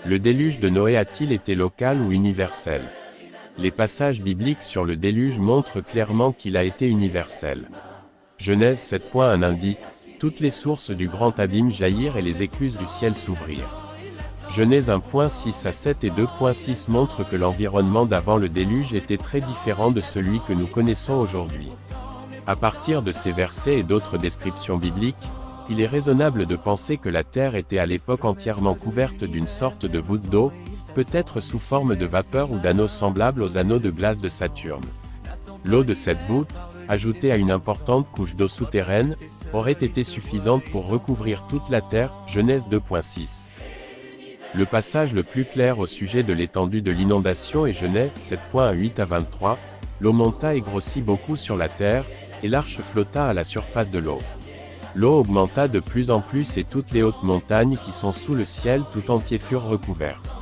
Le déluge de Noé a-t-il été local ou universel? Les passages bibliques sur le déluge montrent clairement qu'il a été universel. Genèse 7.1 dit « Toutes les sources du grand abîme jaillirent et les écluses du ciel s'ouvrirent ». Genèse 1.6 à 7 et 2.6 montrent que l'environnement d'avant le déluge était très différent de celui que nous connaissons aujourd'hui. À partir de ces versets et d'autres descriptions bibliques, il est raisonnable de penser que la terre était à l'époque entièrement couverte d'une sorte de voûte d'eau, peut-être sous forme de vapeur ou d'anneaux semblables aux anneaux de glace de Saturne. L'eau de cette voûte, ajoutée à une importante couche d'eau souterraine, aurait été suffisante pour recouvrir toute la terre, Genèse 2.6. Le passage le plus clair au sujet de l'étendue de l'inondation est Genèse 7.8 à 23, l'eau monta et grossit beaucoup sur la terre, et l'arche flotta à la surface de l'eau. L'eau augmenta de plus en plus et toutes les hautes montagnes qui sont sous le ciel tout entier furent recouvertes.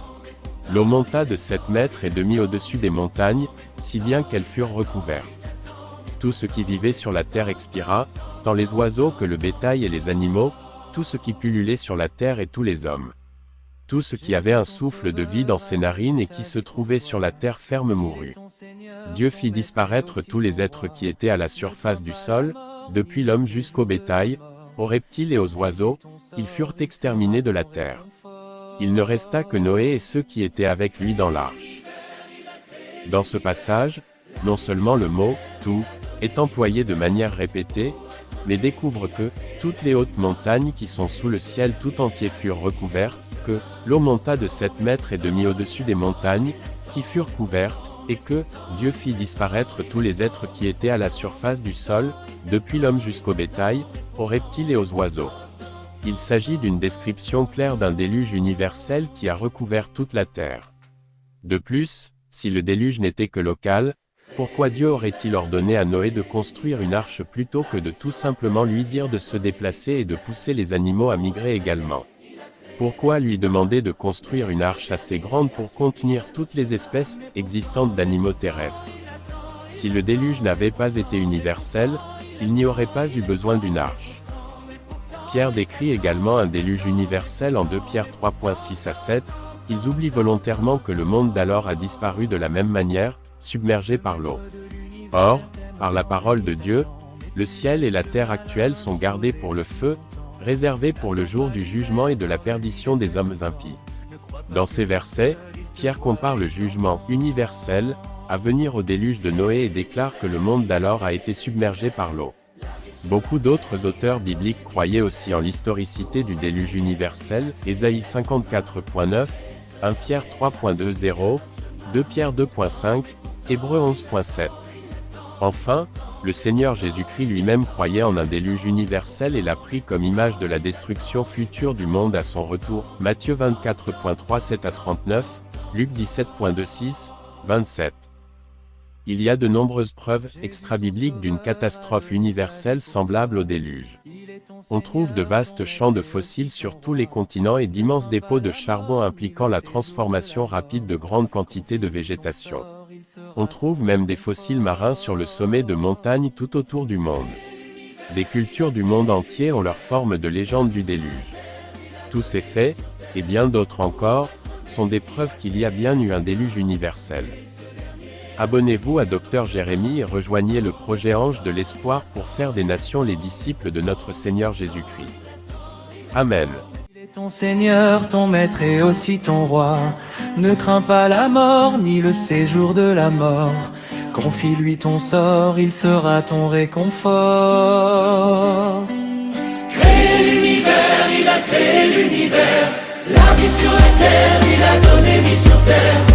L'eau monta de 7 mètres et demi au-dessus des montagnes, si bien qu'elles furent recouvertes. Tout ce qui vivait sur la terre expira, tant les oiseaux que le bétail et les animaux, tout ce qui pullulait sur la terre et tous les hommes. Tout ce qui avait un souffle de vie dans ses narines et qui se trouvait sur la terre ferme mourut. Dieu fit disparaître tous les êtres qui étaient à la surface du sol, depuis l'homme jusqu'au bétail, aux reptiles et aux oiseaux, ils furent exterminés de la terre. Il ne resta que Noé et ceux qui étaient avec lui dans l'arche. Dans ce passage, non seulement le mot « tout » est employé de manière répétée, mais découvre que « toutes les hautes montagnes qui sont sous le ciel tout entier furent recouvertes », que « l'eau monta de 7 mètres et demi au-dessus des montagnes, qui furent couvertes », et que « Dieu fit disparaître tous les êtres qui étaient à la surface du sol, depuis l'homme jusqu'au bétail, aux reptiles et aux oiseaux ». Il s'agit d'une description claire d'un déluge universel qui a recouvert toute la terre. De plus, si le déluge n'était que local, pourquoi Dieu aurait-il ordonné à Noé de construire une arche plutôt que de tout simplement lui dire de se déplacer et de pousser les animaux à migrer également? Pourquoi lui demander de construire une arche assez grande pour contenir toutes les espèces existantes d'animaux terrestres? Si le déluge n'avait pas été universel, il n'y aurait pas eu besoin d'une arche. Pierre décrit également un déluge universel en 2 Pierre 3.6 à 7, ils oublient volontairement que le monde d'alors a disparu de la même manière, submergé par l'eau. Or, par la parole de Dieu, le ciel et la terre actuelle sont gardés pour le feu, réservés pour le jour du jugement et de la perdition des hommes impies. Dans ces versets, Pierre compare le jugement universel à venir au déluge de Noé et déclare que le monde d'alors a été submergé par l'eau. Beaucoup d'autres auteurs bibliques croyaient aussi en l'historicité du déluge universel, Ésaïe 54.9, 1 Pierre 3.20, 2 Pierre 2.5, Hébreux 11.7. Enfin, le Seigneur Jésus-Christ lui-même croyait en un déluge universel et l'a pris comme image de la destruction future du monde à son retour, Matthieu 24.3 7 à 39, Luc 17.26, 27. Il y a de nombreuses preuves extra-bibliques d'une catastrophe universelle semblable au déluge. On trouve de vastes champs de fossiles sur tous les continents et d'immenses dépôts de charbon impliquant la transformation rapide de grandes quantités de végétation. On trouve même des fossiles marins sur le sommet de montagnes tout autour du monde. Des cultures du monde entier ont leur forme de légende du déluge. Tous ces faits, et bien d'autres encore, sont des preuves qu'il y a bien eu un déluge universel. Abonnez-vous à Dr Jérémie et rejoignez le projet Ange de l'Espoir pour faire des nations les disciples de notre Seigneur Jésus-Christ. Amen. Il est ton Seigneur, ton Maître et aussi ton Roi. Ne crains pas la mort, ni le séjour de la mort. Confie-lui ton sort, il sera ton réconfort. Créé l'univers, il a créé l'univers. La vie sur la terre, il a donné vie sur terre.